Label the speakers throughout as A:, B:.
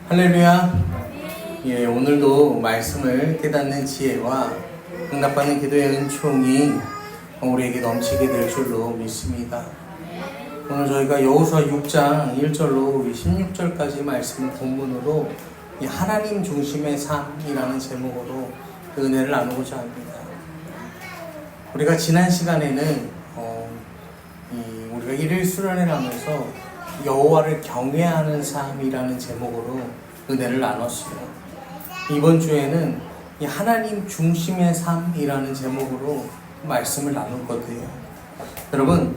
A: 할렐루야. 예, 오늘도 말씀을 깨닫는 지혜와 응답받는 기도의 은총이 우리에게 넘치게 될 줄로 믿습니다. 오늘 저희가 여호수아 6장 1절로 16절까지 말씀을 본문으로 이 하나님 중심의 삶이라는 제목으로 은혜를 나누고자 합니다. 우리가 지난 시간에는 우리가 일일 수련회를 하면서 여호와를 경외하는 삶이라는 제목으로 은혜를 나눴어요. 이번 주에는 이 하나님 중심의 삶이라는 제목으로 말씀을 나눌 건데요. 여러분,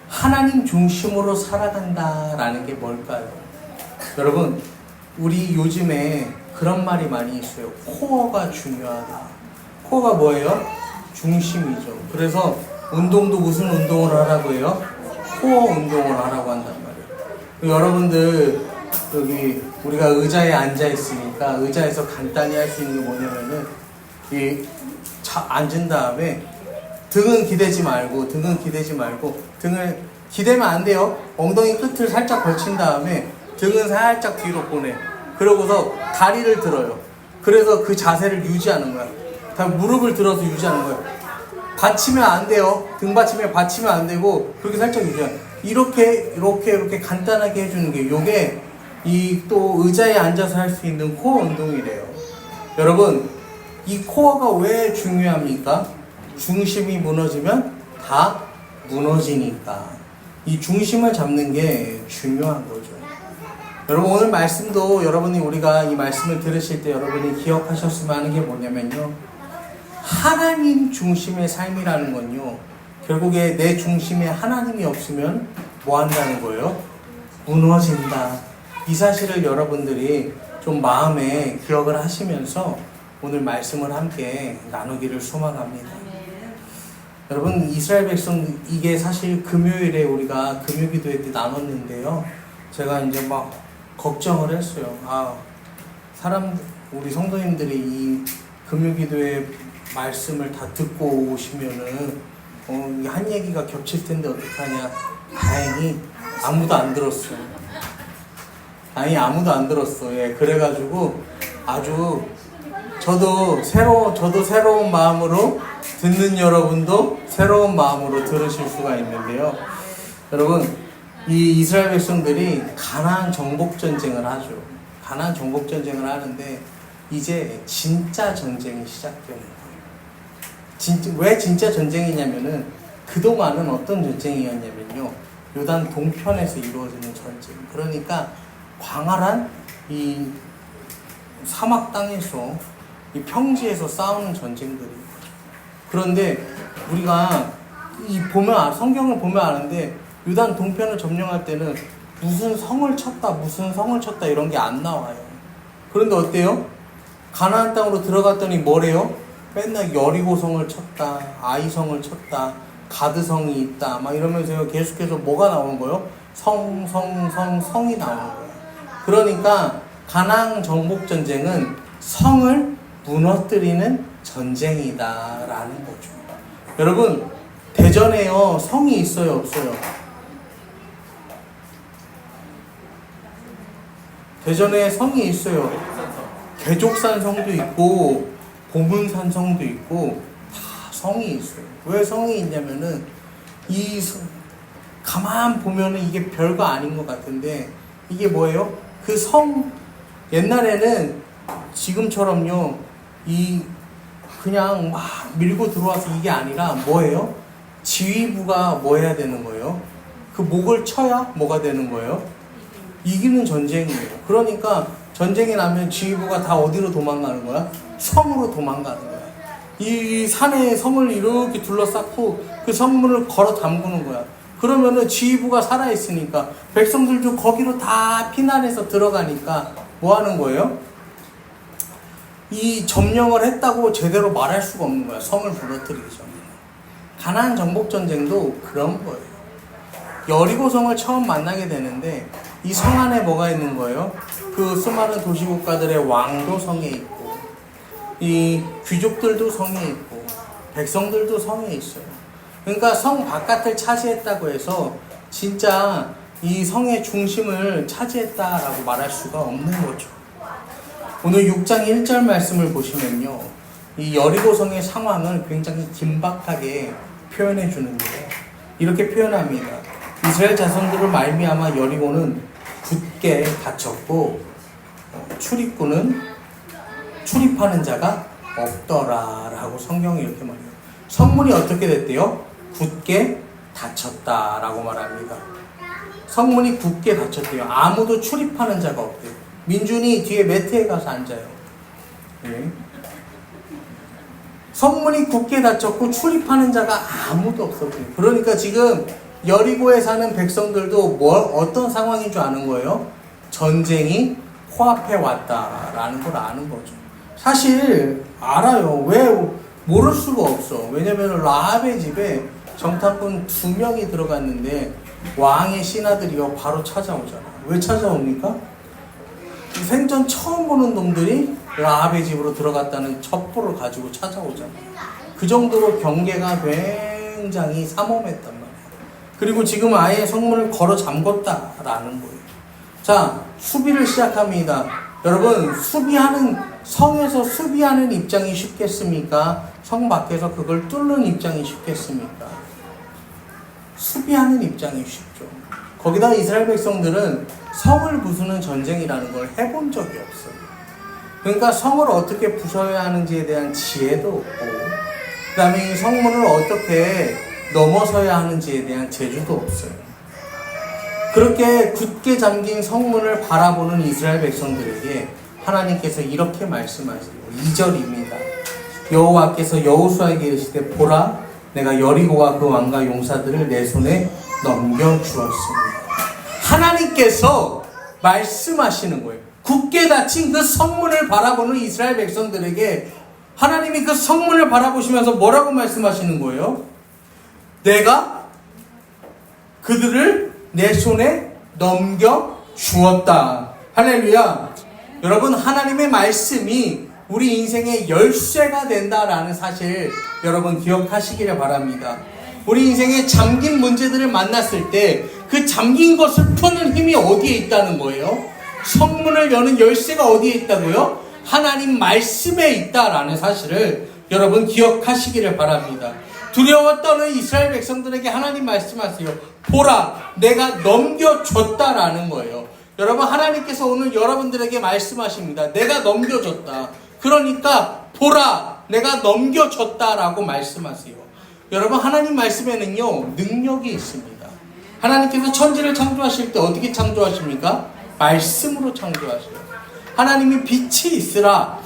A: 하나님 중심으로 살아간다라는 게 뭘까요? 여러분, 우리 요즘에 그런 말이 많이 있어요. 코어가 중요하다. 코어가 뭐예요? 중심이죠. 그래서 운동도 무슨 운동을 하라고 해요? 코어 운동을 하라고 한단 말이에요. 여러분들 여기 우리가 의자에 앉아 있으니까 의자에서 간단히 할 수 있는 게 뭐냐면은 앉은 다음에 등은 기대지 말고 등을 기대면 안 돼요. 엉덩이 끝을 살짝 걸친 다음에 등은 살짝 뒤로 보내. 그러고서 다리를 들어요. 그래서 그 자세를 유지하는 거야. 다 무릎을 들어서 유지하는 거야. 받치면 안 돼요. 등 받치면 안 되고 그렇게 살짝 유지해. 이렇게 간단하게 해주는 게 요게 또 의자에 앉아서 할 수 있는 코어 운동이래요. 여러분, 이 코어가 왜 중요합니까? 중심이 무너지면 다 무너지니까 이 중심을 잡는 게 중요한 거죠. 여러분, 오늘 말씀도 우리가 이 말씀을 들으실 때 여러분이 기억하셨으면 하는 게 뭐냐면요, 하나님 중심의 삶이라는 건요, 결국에 내 중심에 하나님이 없으면 뭐 한다는 거예요? 무너진다. 이 사실을 여러분들이 좀 마음에 기억을 하시면서 오늘 말씀을 함께 나누기를 소망합니다. 여러분, 이스라엘 백성, 이게 사실 금요일에 우리가 금요기도회 때 나눴는데요, 제가 이제 막 걱정을 했어요. 우리 성도님들이 이 금요기도회 말씀을 다 듣고 오시면은 한 얘기가 겹칠 텐데 어떡하냐. 다행히 아무도 안 들었어요. 예, 그래가지고 아주 저도 새로운 마음으로 듣는 여러분도 새로운 마음으로 들으실 수가 있는데요. 여러분, 이 이스라엘 백성들이 가나안 정복 전쟁을 하죠. 가나안 정복 전쟁을 하는데 이제 진짜 전쟁이 시작되는 거예요. 왜 진짜 전쟁이냐면은, 그동안은 어떤 전쟁이었냐면요, 요단 동편에서 이루어지는 전쟁. 그러니까 광활한 이 사막 땅에서, 이 평지에서 싸우는 전쟁들이에요. 그런데 우리가 성경을 보면 아는데, 요단 동편을 점령할 때는 무슨 성을 쳤다 이런 게 안 나와요. 그런데 어때요? 가나안 땅으로 들어갔더니 뭐래요? 맨날 여리고성을 쳤다, 아이성을 쳤다, 가드성이 있다, 막 이러면서 계속해서 뭐가 나오는 거예요? 성이 나오는 거예요. 그러니까 가나안 정복 전쟁은 성을 무너뜨리는 전쟁이다라는 거죠. 여러분, 대전에요, 성이 있어요, 없어요? 대전에 성이 있어요. 개족산 성도 있고 보문산 성도 있고 다 성이 있어요. 왜 성이 있냐면은 가만 보면은 이게 별거 아닌 것 같은데 이게 뭐예요? 그 성, 옛날에는 지금처럼요 그냥 막 밀고 들어와서 이게 아니라 뭐예요? 지휘부가 뭐 해야 되는 거예요? 그 목을 쳐야 뭐가 되는 거예요? 이기는 전쟁이에요. 그러니까 전쟁이 나면 지휘부가 다 어디로 도망가는 거야? 성으로 도망가는 거야. 이 산에 성을 이렇게 둘러싸고 그 성문을 걸어 담그는 거야. 그러면은 지휘부가 살아있으니까 백성들도 거기로 다 피난해서 들어가니까 뭐 하는 거예요? 이 점령을 했다고 제대로 말할 수가 없는 거야. 성을 무너뜨리기 전에. 가나안 정복 전쟁도 그런 거예요. 여리고성을 처음 만나게 되는데 이 성 안에 뭐가 있는 거예요? 그 수많은 도시국가들의 왕도 성에 있고, 이 귀족들도 성에 있고, 백성들도 성에 있어요. 그러니까 성 바깥을 차지했다고 해서 진짜 이 성의 중심을 차지했다라고 말할 수가 없는 거죠. 오늘 6장 1절 말씀을 보시면요, 이 여리고성의 상황을 굉장히 긴박하게 표현해 주는데요, 이렇게 표현합니다. 이스라엘 자손들을 말미암아 여리고는 굳게 닫혔고 출입하는 자가 없더라라고 성경이 이렇게 말해요. 성문이 어떻게 됐대요? 굳게 닫혔다라고 말합니다. 성문이 굳게 닫혔대요. 아무도 출입하는 자가 없대요. 민준이 뒤에 매트에 가서 앉아요. 네. 성문이 굳게 닫혔고 출입하는 자가 아무도 없었대요. 그러니까 지금 여리고에 사는 백성들도 어떤 상황인 줄 아는 거예요? 전쟁이 코앞에 왔다라는 걸 아는 거죠. 사실 알아요. 왜 모를 수가 없어. 왜냐면 라합의 집에 정탐꾼 2명이 들어갔는데 왕의 신하들이요 바로 찾아오잖아. 왜 찾아옵니까? 생전 처음 보는 놈들이 라합의 집으로 들어갔다는 첩보를 가지고 찾아오잖아. 그 정도로 경계가 굉장히 삼엄했단 말이야. 그리고 지금 아예 성문을 걸어 잠궜다라는 거예요. 자, 수비를 시작합니다. 여러분, 성에서 수비하는 입장이 쉽겠습니까? 성 밖에서 그걸 뚫는 입장이 쉽겠습니까? 수비하는 입장이 쉽죠. 거기다 이스라엘 백성들은 성을 부수는 전쟁이라는 걸 해본 적이 없어요. 그러니까 성을 어떻게 부숴야 하는지에 대한 지혜도 없고, 그 다음에 이 성문을 어떻게 넘어서야 하는지에 대한 재주도 없어요. 그렇게 굳게 잠긴 성문을 바라보는 이스라엘 백성들에게 하나님께서 이렇게 말씀하세요. 2절입니다. 여호와께서 여호수아에게 이르시되 보라, 내가 여리고와 그 왕과 용사들을 내 손에 넘겨주었습니다. 하나님께서 말씀하시는 거예요. 굳게 닫힌 그 성문을 바라보는 이스라엘 백성들에게 하나님이 그 성문을 바라보시면서 뭐라고 말씀하시는 거예요? 내가 그들을 내 손에 넘겨주었다. 할렐루야. 여러분, 하나님의 말씀이 우리 인생의 열쇠가 된다라는 사실 여러분 기억하시기를 바랍니다. 우리 인생의 잠긴 문제들을 만났을 때 그 잠긴 것을 푸는 힘이 어디에 있다는 거예요? 성문을 여는 열쇠가 어디에 있다고요? 하나님 말씀에 있다라는 사실을 여러분 기억하시기를 바랍니다. 두려워 떠는 이스라엘 백성들에게 하나님 말씀하세요. 보라, 내가 넘겨줬다라는 거예요. 여러분, 하나님께서 오늘 여러분들에게 말씀하십니다. 내가 넘겨줬다. 그러니까 보라, 내가 넘겨줬다라고 말씀하세요. 여러분, 하나님 말씀에는요 능력이 있습니다. 하나님께서 천지를 창조하실 때 어떻게 창조하십니까? 말씀으로 창조하셔요. 하나님이 빛이 있으라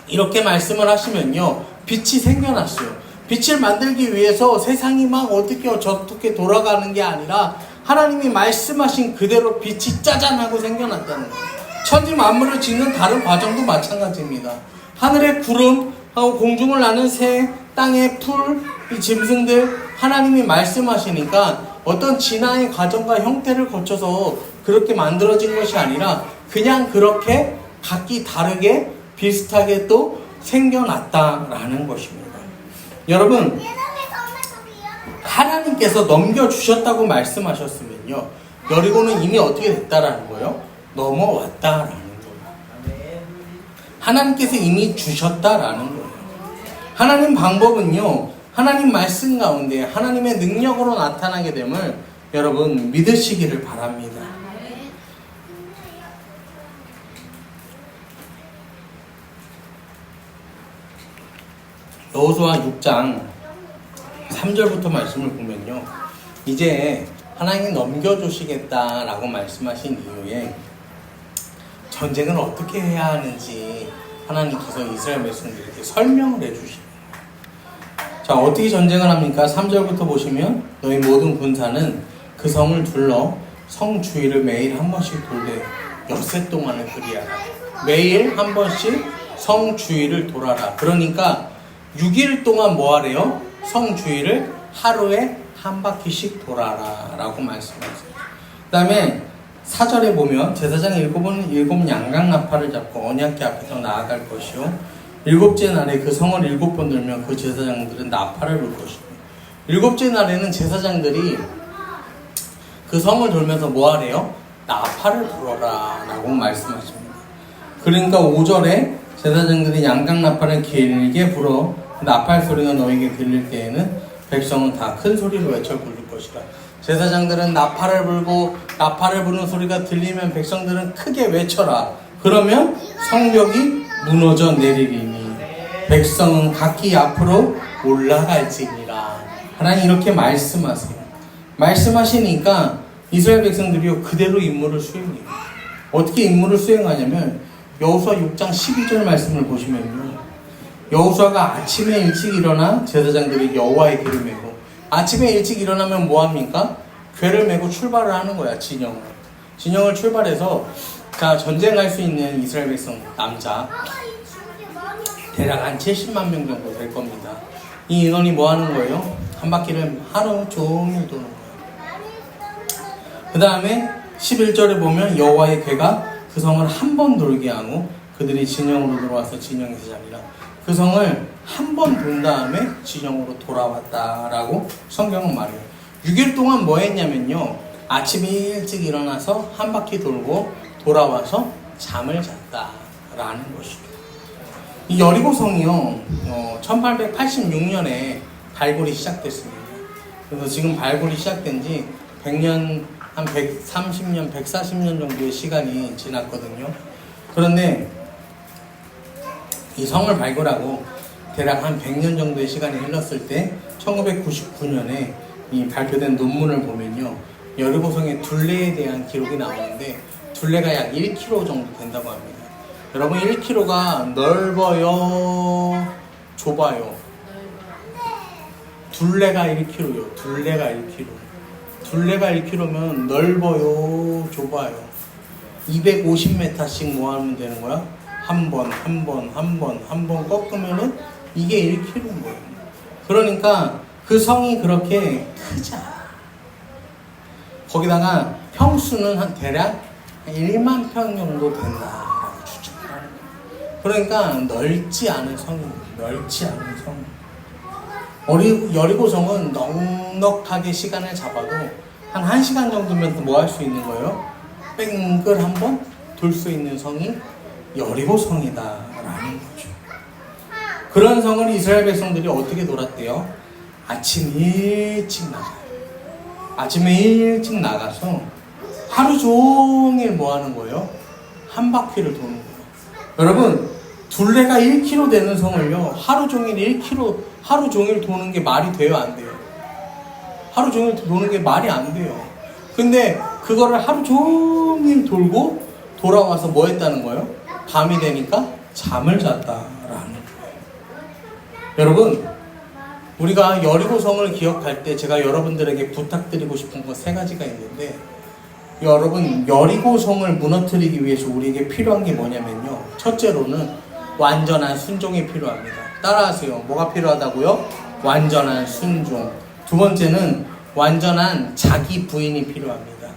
A: 이렇게 말씀을 하시면요 빛이 생겨났어요. 빛을 만들기 위해서 세상이 막 어떻게 돌아가는 게 아니라 하나님이 말씀하신 그대로 빛이 짜잔하고 생겨났다는 거예요. 천지 만물을 짓는 다른 과정도 마찬가지입니다. 하늘의 구름, 공중을 나는 새, 땅의 풀, 이 짐승들 하나님이 말씀하시니까 어떤 진화의 과정과 형태를 거쳐서 그렇게 만들어진 것이 아니라 그냥 그렇게 각기 다르게 비슷하게 또 생겨났다라는 것입니다. 여러분, 하나님께서 넘겨주셨다고 말씀하셨으면요 여리고는 이미 어떻게 됐다라는 거예요? 넘어왔다라는 거예요. 하나님께서 이미 주셨다라는 거예요. 하나님 방법은요 하나님 말씀 가운데 하나님의 능력으로 나타나게 됨을 여러분 믿으시기를 바랍니다. 여호수아 6장 3절부터 말씀을 보면요 이제 하나님이 넘겨주시겠다라고 말씀하신 이후에 전쟁을 어떻게 해야 하는지 하나님께서 이스라엘 백성들에게 설명을 해주십니다. 자, 어떻게 전쟁을 합니까? 3절부터 보시면 너희 모든 군사는 그 성을 둘러 성 주위를 매일 한 번씩 돌되 엿새 동안을 그리하라. 매일 한 번씩 성 주위를 돌아라. 그러니까 6일 동안 뭐 하래요? 성 주위를 하루에 한 바퀴씩 돌아라 라고 말씀하세요. 그 다음에 4절에 보면 제사장 7은 7 양강나팔을 잡고 언약궤 앞에서 나아갈 것이요 7째 날에 그 성을 7번 돌면 그 제사장들은 나팔을 불 것이고 7째 날에는 제사장들이 그 성을 돌면서 뭐 하래요? 나팔을 불어라 라고 말씀하십니다. 그러니까 5절에 제사장들이 양각 나팔을 길게 불어 나팔 소리가 너에게 들릴 때에는 백성은 다 큰 소리로 외쳐 부를 것이라. 제사장들은 나팔을 불고 나팔을 부는 소리가 들리면 백성들은 크게 외쳐라. 그러면 성벽이 무너져 내리리니 백성은 각기 앞으로 올라갈지니라. 하나님 이렇게 말씀하세요. 말씀하시니까 이스라엘 백성들이요 그대로 임무를 수행해요. 어떻게 임무를 수행하냐면 여호수아 6장 12절 말씀을 보시면요, 여호수아가 아침에 일찍 일어나 제사장들이 여호와의 궤를 메고, 아침에 일찍 일어나면 뭐합니까? 궤를 메고 출발을 하는 거야. 진영을 출발해서 자 전쟁할 수 있는 이스라엘 백성 남자 대략 한 70만 명 정도 될 겁니다. 이 인원이 뭐 하는 거예요? 한 바퀴를 하루 종일 도는 거예요. 그 다음에 11절에 보면 여호와의 궤가 그 성을 한 번 돌게 하고 그들이 진영으로 들어와서 진영에서 자리라. 그 성을 한 번 돈 다음에 진영으로 돌아왔다라고 성경은 말해요. 6일 동안 뭐 했냐면요, 아침에 일찍 일어나서 한 바퀴 돌고 돌아와서 잠을 잤다라는 것이죠. 이 여리고성이요 1886년에 발굴이 시작됐습니다. 그래서 지금 발굴이 시작된 지 100년, 한 130년, 140년 정도의 시간이 지났거든요. 그런데 이 성을 발굴하고 대략 한 100년 정도의 시간이 흘렀을 때 1999년에 이 발표된 논문을 보면요, 여리고성의 둘레에 대한 기록이 나오는데 둘레가 약 1km 정도 된다고 합니다. 여러분 1km가 넓어요? 좁아요? 둘레가 1km요. 둘레가 1km. 둘레가 1km면 넓어요? 좁아요? 250m씩 뭐 하면 되는 거야? 한 번 꺾으면은 이게 1km인 거예요. 그러니까 그 성이 그렇게 크지 않아. 거기다가 평수는 한 대략 1만 평 정도 된다라고 추측해요. 그러니까 넓지 않은 성입니다. 넓지 않은 성. 여리고성은 넉넉하게 시간을 잡아도 한 1시간 정도면 뭐 할 수 있는 거예요? 뺑글 한번 돌 수 있는 성이 여리고성이다라는 거죠. 그런 성을 이스라엘 백성들이 어떻게 돌았대요? 아침 일찍 나가요. 아침에 일찍 나가서 하루 종일 뭐 하는 거예요? 한 바퀴를 도는 거예요. 여러분, 둘레가 1km 되는 성을요, 하루 종일 1km, 하루 종일 도는 게 말이 돼요? 안 돼요? 하루 종일 도는 게 말이 안 돼요. 근데 그거를 하루 종일 돌고 돌아와서 뭐 했다는 거예요? 밤이 되니까 잠을 잤다라는 거예요. 여러분, 우리가 여리고성을 기억할 때 제가 여러분들에게 부탁드리고 싶은 거 3가지가 있는데, 여러분 여리고성을 무너뜨리기 위해서 우리에게 필요한 게 뭐냐면요, 첫째로는 완전한 순종이 필요합니다. 따라하세요. 뭐가 필요하다고요? 완전한 순종. 두 번째는 완전한 자기 부인이 필요합니다.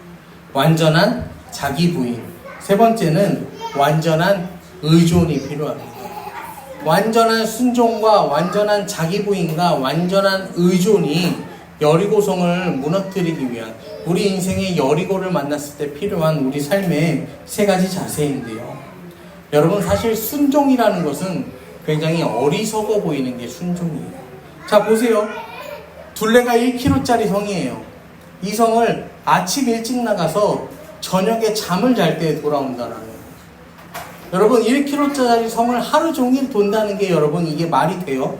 A: 완전한 자기 부인. 세 번째는 완전한 의존이 필요합니다. 완전한 순종과 완전한 자기 부인과 완전한 의존이 여리고성을 무너뜨리기 위한, 우리 인생의 여리고를 만났을 때 필요한 우리 삶의 3가지 자세인데요. 여러분, 사실 순종이라는 것은 굉장히 어리석어 보이는 게 순종이에요. 자, 보세요. 둘레가 1km짜리 성이에요. 이 성을 아침 일찍 나가서 저녁에 잠을 잘 때 돌아온다라는 거예요. 여러분, 1km짜리 성을 하루 종일 돈다는 게, 여러분, 이게 말이 돼요?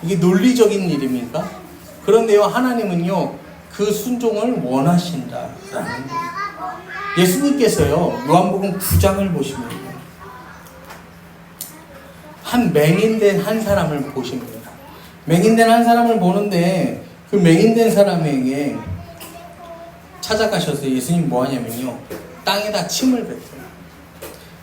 A: 이게 논리적인 일입니까? 그런데요, 하나님은요, 그 순종을 원하신다라는 거예요. 예수님께서요, 요한복음 9장을 보시면요, 한 맹인된 한 사람을 보십니다. 맹인된 한 사람을 보는데 그 맹인된 사람에게 찾아가셔서 예수님 뭐 하냐면요, 땅에다 침을 뱉어요.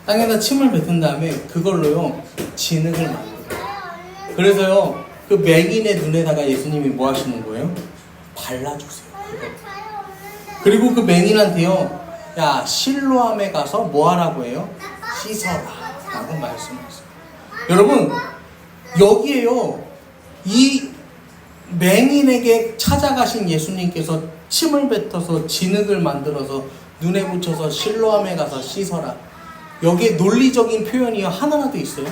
A: 땅에다 침을 뱉은 다음에 그걸로요 진흙을 만들어요. 그래서요 그 맹인의 눈에다가 예수님이 뭐 하시는 거예요? 발라주세요. 그리고 그 맹인한테요, 야, 실로암에 가서 뭐 하라고 해요? 씻어라 라고 말씀하세요. 여러분, 여기에요, 이 맹인에게 찾아가신 예수님께서 침을 뱉어서 진흙을 만들어서 눈에 붙여서 실로암에 가서 씻어라. 여기에 논리적인 표현이 하나라도 있어요?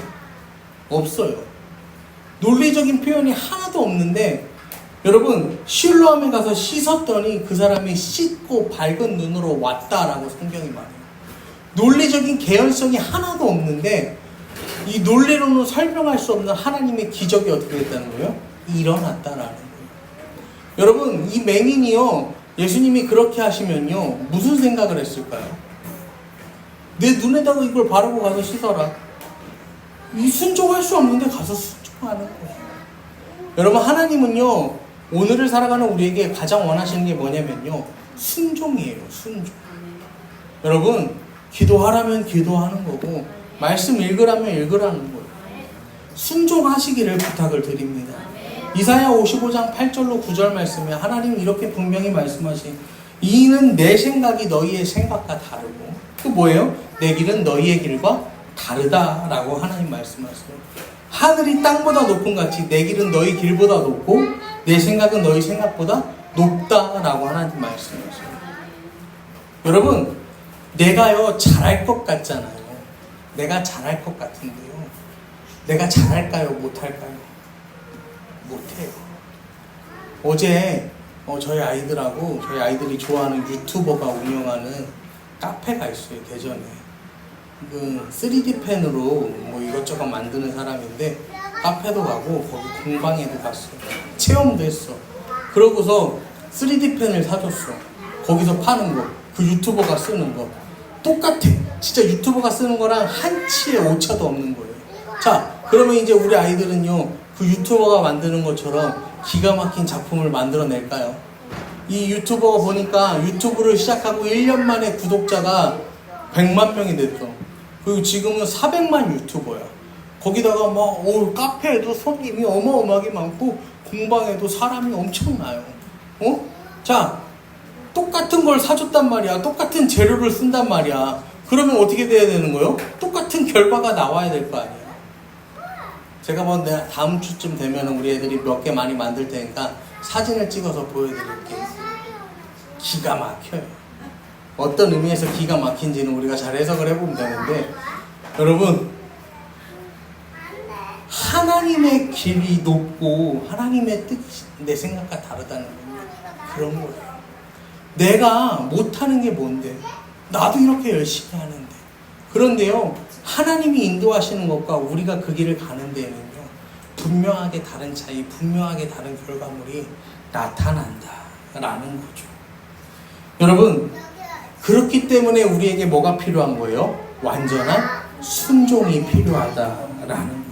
A: 없어요. 논리적인 표현이 하나도 없는데 여러분 실로암에 가서 씻었더니 그 사람이 씻고 밝은 눈으로 왔다라고 성경이 말해요. 논리적인 개연성이 하나도 없는데 이 논리로는 설명할 수 없는 하나님의 기적이 어떻게 됐다는 거예요? 일어났다라는 거예요. 여러분 이 맹인이요 예수님이 그렇게 하시면요 무슨 생각을 했을까요? 내 눈에다가 이걸 바르고 가서 씻어라. 이 순종할 수 없는데 가서 순종하는 거예요. 여러분 하나님은요 오늘을 살아가는 우리에게 가장 원하시는 게 뭐냐면요 순종이에요. 순종. 여러분 기도하라면 기도하는 거고 말씀 읽으라면 읽으라는 거예요. 순종하시기를 부탁을 드립니다. 이사야 55장 8절로 9절 말씀에 하나님 이렇게 분명히 말씀하신 이는 내 생각이 너희의 생각과 다르고 또 뭐예요? 내 길은 너희의 길과 다르다라고 하나님 말씀하세요. 하늘이 땅보다 높은 같이 내 길은 너희 길보다 높고 내 생각은 너희 생각보다 높다라고 하나님 말씀하세요. 여러분 내가요 잘할 것 같잖아요. 내가 잘할 것 같은데요. 내가 잘할까요? 못할까요? 못해요. 어제 저희 아이들이 좋아하는 유튜버가 운영하는 카페가 있어요. 대전에. 그 3D 펜으로 뭐 이것저것 만드는 사람인데 카페도 가고 거기 공방에도 갔어. 체험도 했어. 그러고서 3D 펜을 사줬어. 거기서 파는 거. 그 유튜버가 쓰는 거. 똑같아. 진짜 유튜버가 쓰는 거랑 한치의 오차도 없는 거예요. 자, 그러면 이제 우리 아이들은요, 그 유튜버가 만드는 것처럼 기가 막힌 작품을 만들어낼까요? 이 유튜버가 보니까 유튜브를 시작하고 1년 만에 구독자가 100만 명이 됐어. 그리고 지금은 400만 유튜버야. 거기다가 막, 카페에도 손님이 어마어마하게 많고, 공방에도 사람이 엄청나요. 자, 똑같은 걸 사줬단 말이야. 똑같은 재료를 쓴단 말이야. 그러면 어떻게 돼야 되는 거예요? 똑같은 결과가 나와야 될 거 아니에요. 제가 뭐 다음 주쯤 되면 우리 애들이 몇 개 많이 만들 테니까 사진을 찍어서 보여드릴게요. 기가 막혀요. 어떤 의미에서 기가 막힌지는 우리가 잘 해석을 해보면 되는데 여러분 하나님의 길이 높고 하나님의 뜻이 내 생각과 다르다는 건 그런 거예요. 내가 못하는 게 뭔데? 나도 이렇게 열심히 하는데. 그런데요, 하나님이 인도하시는 것과 우리가 그 길을 가는 데에는요, 분명하게 다른 차이, 분명하게 다른 결과물이 나타난다라는 거죠. 여러분, 그렇기 때문에 우리에게 뭐가 필요한 거예요? 완전한 순종이 필요하다라는 거예요.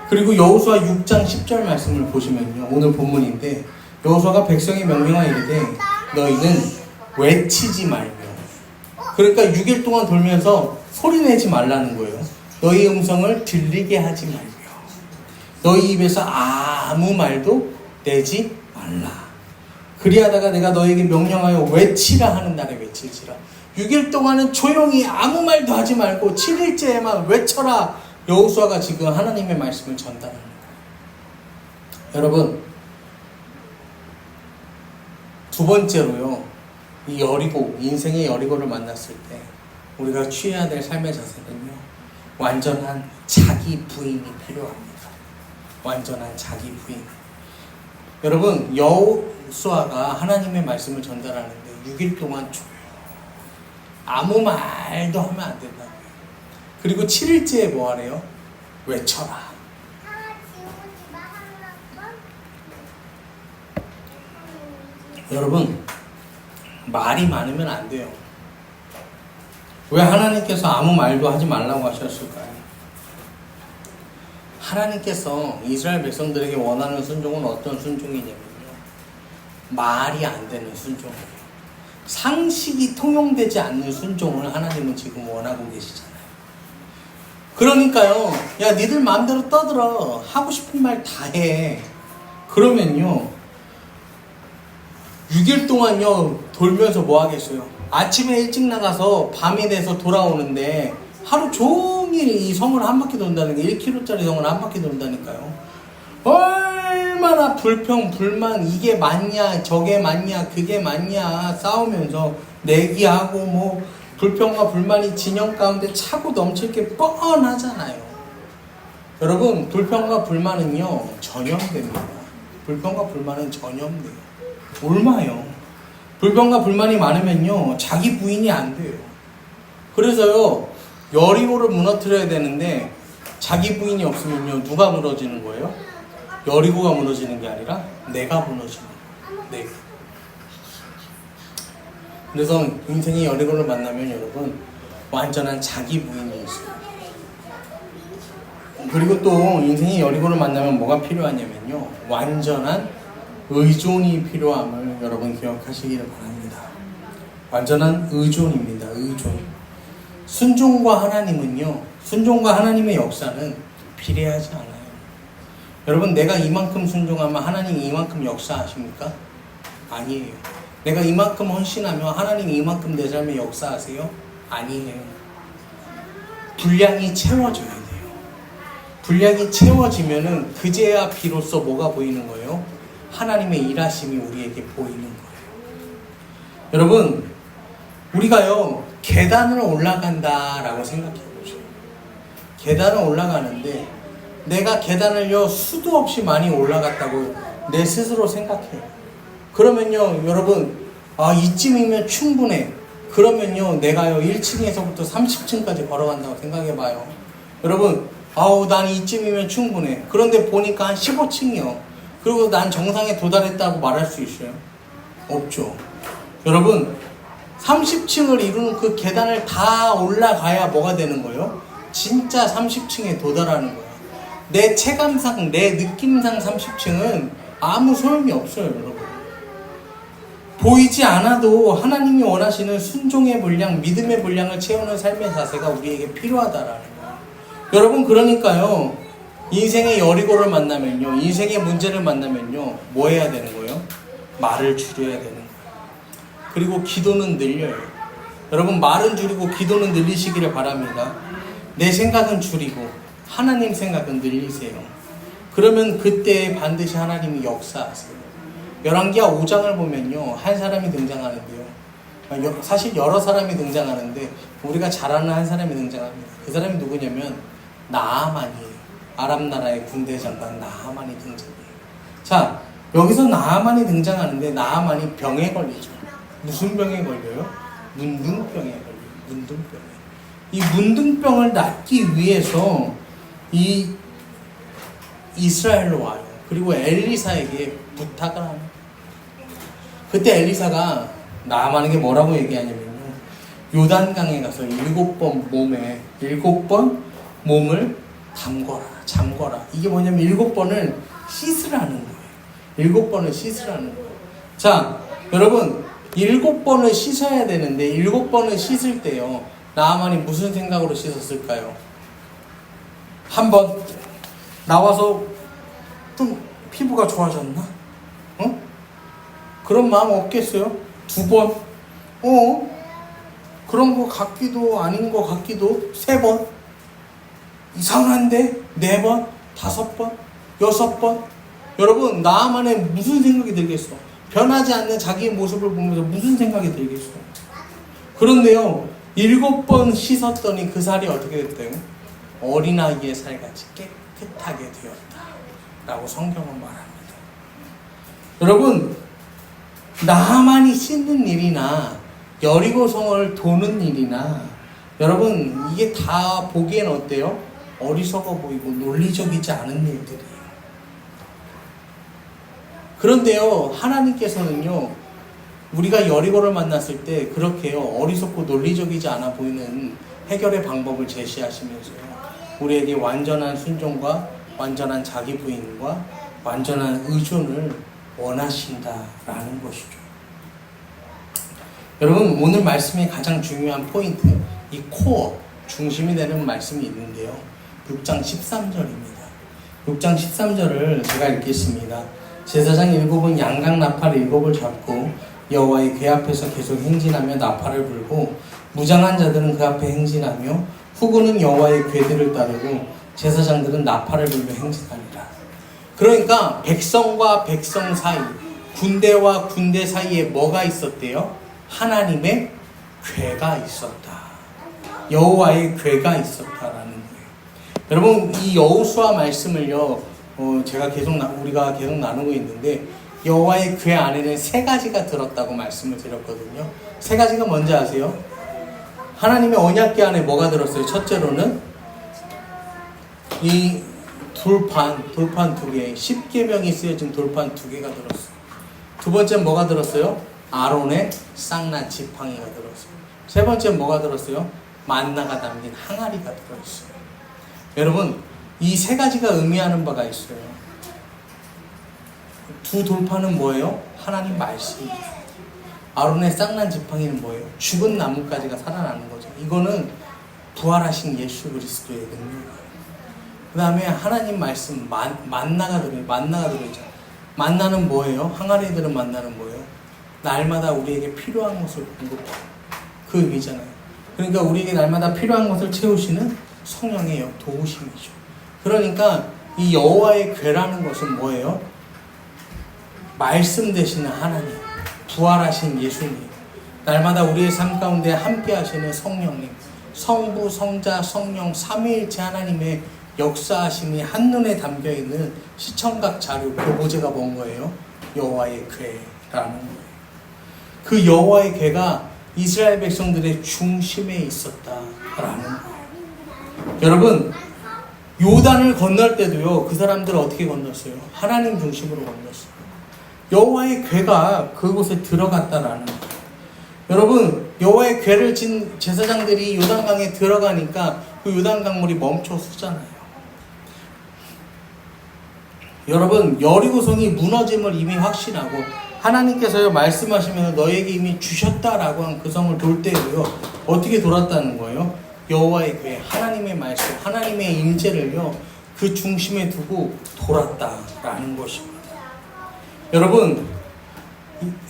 A: 그리고 여호수아 6장 10절 말씀을 보시면요, 오늘 본문인데 여호수아가 백성의 명령하여 이르되 너희는 외치지 말며, 그러니까 6일 동안 돌면서 소리내지 말라는 거예요. 너희 음성을 들리게 하지 말며 너희 입에서 아무 말도 내지 말라. 그리하다가 내가 너에게 명령하여 외치라 하는 날에 외칠지라. 6일 동안은 조용히 아무 말도 하지 말고 7일째에만 외쳐라. 여호수아가 지금 하나님의 말씀을 전달하는 거예요. 여러분, 두 번째로요, 이 여리고, 인생의 여리고를 만났을 때 우리가 취해야 될 삶의 자세는요, 완전한 자기 부인이 필요합니다. 완전한 자기 부인. 여러분, 여호수아가 하나님의 말씀을 전달하는데 6일 동안 아무 말도 하면 안 된다고요. 그리고 7일째에 뭐 하래요? 외쳐라. 여러분, 말이 많으면 안 돼요. 왜 하나님께서 아무 말도 하지 말라고 하셨을까요? 하나님께서 이스라엘 백성들에게 원하는 순종은 어떤 순종이냐면요, 말이 안 되는 순종이에요. 상식이 통용되지 않는 순종을 하나님은 지금 원하고 계시잖아요. 그러니까요, 야 니들 마음대로 떠들어. 하고 싶은 말 다 해. 그러면요, 6일 동안요 돌면서 뭐 하겠어요? 아침에 일찍 나가서 밤이 돼서 돌아오는데 하루 종일 이 성을 한 바퀴 돈다는 게 1km짜리 성을 한 바퀴 돈다니까요. 얼마나 불평, 불만, 이게 맞냐, 저게 맞냐, 그게 맞냐 싸우면서 내기하고 뭐 불평과 불만이 진영 가운데 차고 넘칠 게 뻔하잖아요. 여러분, 불평과 불만은요 전염됩니다. 불평과 불만은 전염돼요. 옮아요. 불평과 불만이 많으면요 자기 부인이 안 돼요. 그래서요 여리고를 무너뜨려야 되는데 자기 부인이 없으면요 누가 무너지는 거예요? 여리고가 무너지는 게 아니라 내가 무너지는 거예요. 내가. 그래서 인생의 여리고를 만나면 여러분 완전한 자기 부인이 있어요. 그리고 또 인생의 여리고를 만나면 뭐가 필요하냐면요 완전한 의존이 필요함을 여러분 기억하시기를 바랍니다. 완전한 의존입니다. 의존. 순종과 하나님은요 순종과 하나님의 역사는 비례하지 않아요. 여러분, 내가 이만큼 순종하면 하나님이 이만큼 역사하십니까? 아니에요. 내가 이만큼 헌신하면 하나님이 이만큼 내 삶에 역사하세요? 아니에요. 분량이 채워져야 돼요. 분량이 채워지면은 그제야 비로소 뭐가 보이는 거예요? 하나님의 일하심이 우리에게 보이는 거예요. 여러분, 우리가요 계단을 올라간다라고 생각해 보죠. 계단을 올라가는데 내가 계단을요 수도 없이 많이 올라갔다고 내 스스로 생각해요. 그러면요 여러분 이쯤이면 충분해. 그러면요 내가요 1층에서부터 30층까지 걸어간다고 생각해봐요. 여러분 난 이쯤이면 충분해. 그런데 보니까 한 15층이요. 그리고 난 정상에 도달했다고 말할 수 있어요? 없죠. 여러분 30층을 이루는 그 계단을 다 올라가야 뭐가 되는 거예요? 진짜 30층에 도달하는 거예요. 내 체감상, 내 느낌상 30층은 아무 소용이 없어요, 여러분. 보이지 않아도 하나님이 원하시는 순종의 분량, 믿음의 분량을 채우는 삶의 자세가 우리에게 필요하다라는 거예요. 여러분, 그러니까요, 인생의 여리고를 만나면요, 인생의 문제를 만나면요, 뭐 해야 되는 거예요? 말을 줄여야 되는 거예요. 그리고 기도는 늘려요. 여러분, 말은 줄이고 기도는 늘리시기를 바랍니다. 내 생각은 줄이고 하나님 생각은 늘리세요. 그러면 그때 반드시 하나님이 역사하세요. 열왕기하 5장을 보면요, 한 사람이 등장하는데요. 사실 여러 사람이 등장하는데 우리가 잘 아는 한 사람이 등장합니다. 그 사람이 누구냐면 나아만이에요. 아람 나라의 군대 장관 나아만이 등장해요. 자, 여기서 나아만이 등장하는데 나아만이 병에 걸리죠. 무슨 병에 걸려요? 문둥병에 걸려요. 문둥병에. 이 문둥병을 낫기 위해서 이 이스라엘로 와요. 그리고 엘리사에게 부탁을 합니다. 그때 엘리사가 나아만에게 뭐라고 얘기하냐면요, 요단강에 가서 7번 몸을 잠궈라. 이게 뭐냐면 7번을 씻으라는 거예요. 7번을 씻으라는 거예요. 자, 여러분 7번을 씻어야 되는데 7번을 씻을 때요, 나아만이 무슨 생각으로 씻었을까요? 한번 나와서 좀 피부가 좋아졌나? 그런 마음 없겠어요? 2번? 그런 거 같기도 아닌 거 같기도 3번? 이상한데? 4번? 5번? 6번? 여러분, 나만의 무슨 생각이 들겠어? 변하지 않는 자기의 모습을 보면서 무슨 생각이 들겠어? 그런데요, 7번 씻었더니 그 살이 어떻게 됐대요? 어린아이의 살같이 깨끗하게 되었다 라고 성경은 말합니다. 여러분, 나만이 씻는 일이나 여리고성을 도는 일이나 여러분 이게 다 보기엔 어때요? 어리석어 보이고 논리적이지 않은 일들이에요. 그런데요, 하나님께서는요, 우리가 여리고를 만났을 때 그렇게요 어리석고 논리적이지 않아 보이는 해결의 방법을 제시하시면서요, 우리에게 완전한 순종과 완전한 자기 부인과 완전한 의존을 원하신다라는 것이죠. 여러분, 오늘 말씀의 가장 중요한 포인트, 이 코어, 중심이 되는 말씀이 있는데요, 6장 13절입니다. 6장 13절을 제가 읽겠습니다. 제사장 7은 양각 나팔 7을 잡고 여호와의 궤 앞에서 계속 행진하며 나팔을 불고 무장한 자들은 그 앞에 행진하며 후군은 여호와의 궤들을 따르고 제사장들은 나팔을 불며 행진하니라. 그러니까 백성과 백성 사이, 군대와 군대 사이에 뭐가 있었대요? 하나님의 궤가 있었다. 여호와의 궤가 있었다라는 거예요. 여러분, 이 여호수아 말씀을요, 우리가 계속 나누고 있는데, 여호와의 궤 안에는 세 가지가 들었다고 말씀을 드렸거든요. 세 가지가 뭔지 아세요? 하나님의 언약궤 안에 뭐가 들었어요? 첫째로는 이 돌판 2개, 10계명이 쓰여진 돌판 2개가 들었어요. 두 번째는 뭐가 들었어요? 아론의 쌍난 지팡이가 들었어요. 세 번째는 뭐가 들었어요? 만나가 담긴 항아리가 들어있어요. 여러분, 이 세 가지가 의미하는 바가 있어요. 두 돌판은 뭐예요? 하나님 말씀이에요. 아론의 쌍난 지팡이는 뭐예요? 죽은 나뭇가지가 살아나는 거죠. 이거는 부활하신 예수 그리스도의 능력이에요. 그 다음에 하나님 말씀, 만나가 들어있죠. 만나는 뭐예요? 항아리들은 만나는 뭐예요? 날마다 우리에게 필요한 것을 공급하고, 그 의미잖아요. 그러니까 우리에게 날마다 필요한 것을 채우시는 성령의 도우심이죠. 그러니까 이 여호와의 궤라는 것은 뭐예요? 말씀 되시는 하나님, 부활하신 예수님, 날마다 우리의 삶 가운데 함께 하시는 성령님, 성부, 성자, 성령, 삼위일체 하나님의 역사하심이 한눈에 담겨있는 시청각 자료, 교보제가 뭔 거예요? 여호와의 궤라는 거예요. 그 여호와의 궤가 이스라엘 백성들의 중심에 있었다라는 거예요. 여러분, 요단을 건널 때도요, 그 사람들 어떻게 건넜어요? 하나님 중심으로 건넜어요. 여호와의 궤가 그곳에 들어갔다라는 거예요. 여러분, 여호와의 궤를 진 제사장들이 요단강에 들어가니까 그 요단강물이 멈춰 서잖아요. 여러분, 여리고성이 무너짐을 이미 확신하고 하나님께서요 말씀하시면서 너에게 이미 주셨다라고 한 그 성을 돌 때도요 어떻게 돌았다는 거예요? 여호와의 궤, 하나님의 말씀, 하나님의 임재를요 그 중심에 두고 돌았다라는 것입니다. 여러분,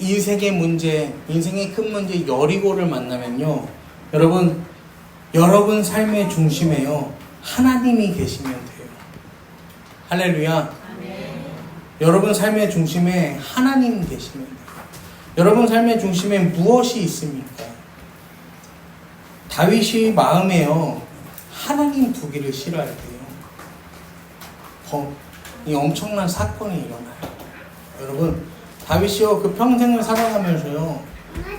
A: 인생의 문제, 인생의 큰 문제 여리고를 만나면요, 여러분 삶의 중심에요 하나님이 계시면 돼요. 할렐루야. 여러분 삶의 중심에 하나님 계시면 돼요. 여러분 삶의 중심에 무엇이 있습니까? 다윗이 마음에요 하나님 두기를 싫어할 때요 이 엄청난 사건이 일어나요. 여러분, 다윗이요 그 평생을 살아가면서요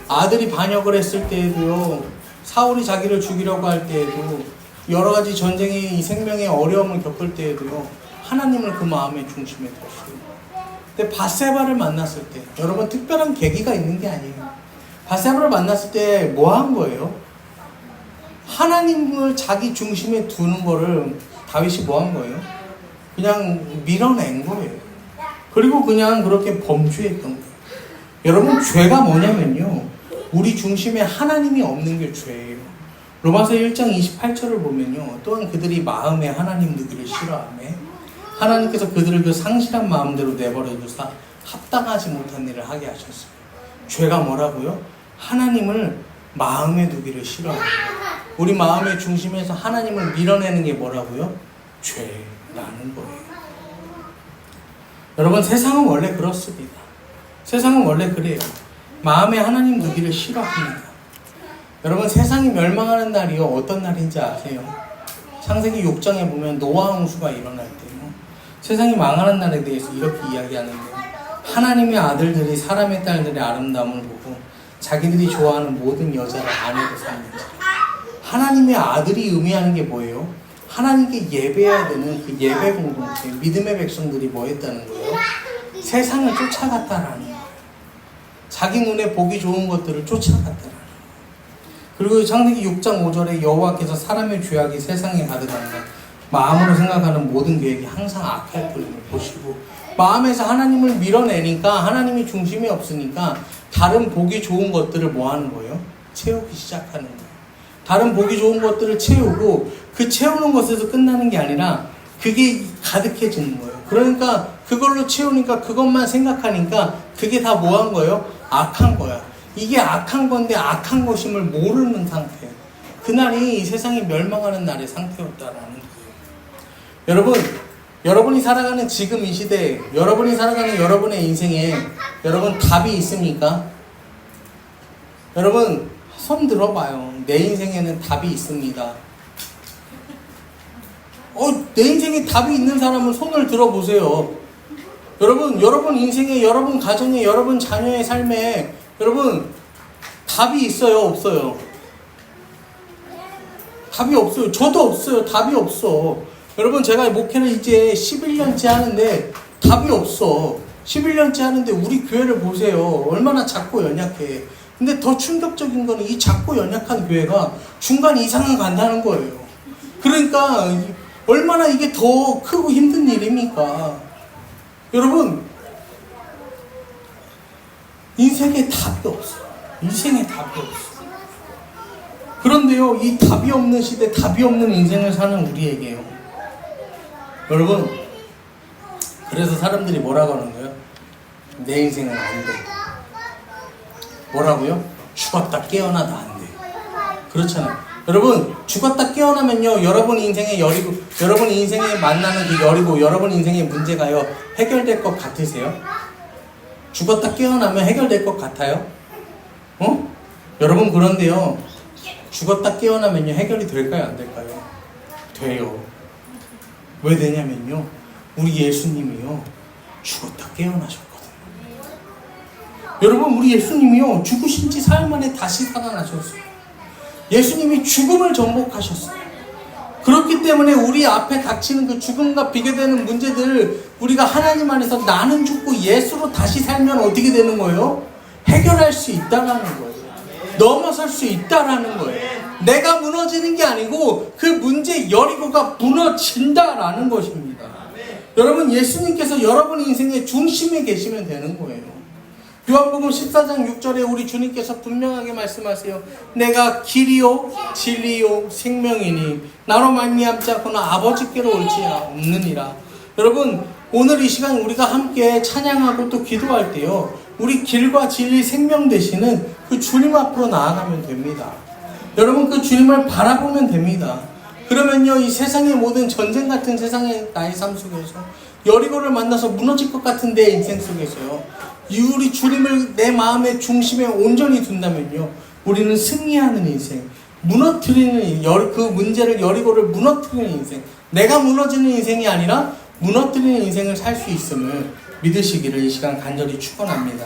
A: 아들이 반역을 했을 때에도요, 사울이 자기를 죽이려고 할 때에도, 여러 가지 전쟁의 이 생명의 어려움을 겪을 때에도요 하나님을 그 마음의 중심에 뒀어요. 근데 밧세바를 만났을 때, 여러분 특별한 계기가 있는 게 아니에요. 밧세바를 만났을 때 뭐 한 거예요? 하나님을 자기 중심에 두는 거를 다윗이 뭐 한 거예요? 그냥 밀어낸 거예요. 그리고 그냥 그렇게 범죄했던 거예요. 여러분, 죄가 뭐냐면요, 우리 중심에 하나님이 없는 게 죄예요. 로마서 1장 28절을 보면요, 또한 그들이 마음에 하나님 두기를 싫어하며 하나님께서 그들을 그 상실한 마음대로 내버려 두사 합당하지 못한 일을 하게 하셨어요. 죄가 뭐라고요? 하나님을 마음에 두기를 싫어합니다. 우리 마음의 중심에서 하나님을 밀어내는 게 뭐라고요? 죄라는 거예요. 여러분, 세상은 원래 그렇습니다. 세상은 원래 그래요. 마음에 하나님 두기를 싫어합니다. 여러분, 세상이 멸망하는 날이요 어떤 날인지 아세요? 창세기 6장에 보면 노아 홍수가 일어날 때요 세상이 망하는 날에 대해서 이렇게 이야기하는데요, 하나님의 아들들이 사람의 딸들의 아름다움을 보고 자기들이 좋아하는 모든 여자를 아내로 삼는지. 하나님의 아들이 의미하는 게 뭐예요? 하나님께 예배해야 되는 그 예배 공동체, 믿음의 백성들이 뭐 했다는 거예요? 세상을 쫓아갔다라는 거예요. 자기 눈에 보기 좋은 것들을 쫓아갔다라는 거예요. 그리고 창세기 6장 5절에 여호와께서 사람의 죄악이 세상에 가득한다, 마음으로 생각하는 모든 계획이 항상 악할 뿐임을 보시고, 마음에서 하나님을 밀어내니까 하나님이 중심이 없으니까 다른 보기 좋은 것들을 뭐 하는 거예요? 채우기 시작하는 거예요. 다른 보기 좋은 것들을 채우고, 그 채우는 것에서 끝나는 게 아니라 그게 가득해지는 거예요. 그러니까 그걸로 채우니까, 그것만 생각하니까 그게 다 뭐 한 거예요? 악한 거야. 이게 악한 건데 악한 것임을 모르는 상태. 그날이 이 세상이 멸망하는 날의 상태였다라는 거예요. 여러분, 여러분이 살아가는 지금 이 시대, 여러분이 살아가는 여러분의 인생에 여러분 답이 있습니까? 여러분 손 들어봐요. 내 인생에는 답이 있습니다. 내 인생에 답이 있는 사람은 손을 들어보세요. 여러분 인생에, 여러분 가정에, 여러분 자녀의 삶에 여러분 답이 있어요, 없어요? 답이 없어요. 저도 없어요. 답이 없어. 여러분 제가 목회를 이제 11년째 하는데 답이 없어. 11년째 하는데 우리 교회를 보세요. 얼마나 작고 연약해. 근데 더 충격적인 거는 이 작고 연약한 교회가 중간 이상은 간다는 거예요. 그러니까 얼마나 이게 더 크고 힘든 일입니까? 여러분 인생에 답이 없어요. 인생에 답이 없어요. 그런데요, 이 답이 없는 시대, 답이 없는 인생을 사는 우리에게요, 여러분, 그래서 사람들이 뭐라고 하는 거예요? 내 인생은 안 돼. 뭐라고요? 죽었다 깨어나도 안 돼. 그렇잖아요. 여러분, 죽었다 깨어나면요, 여러분 인생에 여리고, 여러분 인생에 만나는 그 여리고, 여러분 인생의 문제가요, 해결될 것 같으세요? 죽었다 깨어나면 해결될 것 같아요? 여러분, 그런데요, 죽었다 깨어나면요, 해결이 될까요? 안 될까요? 돼요. 왜 되냐면요, 우리 예수님이요, 죽었다 깨어나셨거든요. 여러분, 우리 예수님이요, 죽으신 지 사흘 만에 다시 살아나셨어요. 예수님이 죽음을 정복하셨어요. 그렇기 때문에 우리 앞에 닥치는 그 죽음과 비교되는 문제들을 우리가 하나님 안에서 나는 죽고 예수로 다시 살면 어떻게 되는 거예요? 해결할 수 있다라는 거예요. 넘어설 수 있다라는 거예요. 내가 무너지는 게 아니고 그 문제 여리고가 무너진다라는 것입니다. 여러분, 예수님께서 여러분 인생의 중심에 계시면 되는 거예요. 요한복음 14장 6절에 우리 주님께서 분명하게 말씀하세요. 내가 길이요 진리요 생명이니 나로 말미암지 않고는 아버지께로 올지 없느니라. 여러분, 오늘 이 시간 우리가 함께 찬양하고 또 기도할 때요, 우리 길과 진리 생명 되시는 그 주님 앞으로 나아가면 됩니다. 여러분, 그 주님을 바라보면 됩니다. 그러면요, 이 세상의 모든 전쟁 같은 세상의 나의 삶 속에서 여리고를 만나서 무너질 것 같은 내 인생 속에서요, 우리 주님을 내 마음의 중심에 온전히 둔다면요, 우리는 승리하는 인생, 무너뜨리는 그 문제를, 여리고를 무너뜨리는 인생, 내가 무너지는 인생이 아니라 무너뜨리는 인생을 살 수 있음을 믿으시기를 이 시간 간절히 축원합니다.